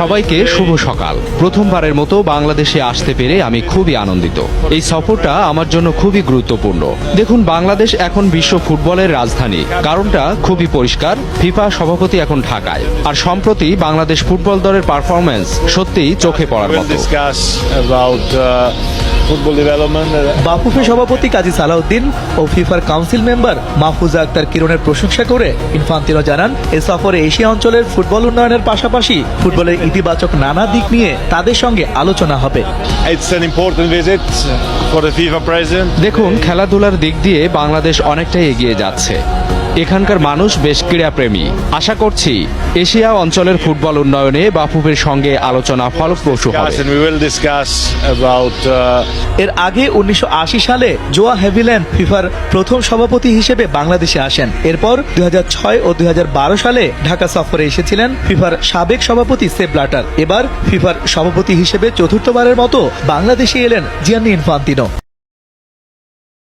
সবাইকে শুভ সকাল। প্রথমবারের মতো বাংলাদেশে আসতে পেরে আমি খুবই আনন্দিত। এই সফরটা আমার জন্য খুবই গুরুত্বপূর্ণ। দেখুন, বাংলাদেশ এখন বিশ্ব ফুটবলের রাজধানী। কারণটা খুবই পরিষ্কার, ফিফা সভাপতি এখন ঢাকায়। আর সম্প্রতি বাংলাদেশ ফুটবল দলের পারফরম্যান্স সত্যিই চোখে পড়ার মতো। বাফুফে সভাপতি কাজী সালাউদ্দিন ও ফিফার কাউন্সিল মেম্বার মাহফুজা আক্তার কিরণের প্রশংসা করে ইনফান্তিনো জানান, এ সফরে এশিয়া অঞ্চলের ফুটবল উন্নয়নের পাশাপাশি ফুটবলের ইতিবাচক নানা দিক নিয়ে তাদের সঙ্গে আলোচনা হবে। দেখুন, খেলাধুলার দিক দিয়ে বাংলাদেশ অনেকটাই এগিয়ে যাচ্ছে। এখানকার মানুষ বেশ ক্রীড়াপ্রেমী। আশা করছি এশিয়া অঞ্চলের ফুটবল উন্নয়নে বাফুফের সঙ্গে আলোচনা ফলপ্রসূ হবে। এর আগে 1980 সালে জোয়া হেভিল্যান্ড ফিফার প্রথম সভাপতি হিসেবে বাংলাদেশে আসেন। এরপর 2006 ও 2012 সালে ঢাকা সফরে এসেছিলেন ফিফার সাবেক সভাপতি সেপ ব্ল্যাটার। এবার ফিফার সভাপতি হিসেবে চতুর্থবারের মতো বাংলাদেশে এলেন জিয়ান্নি ইনফান্তিনো।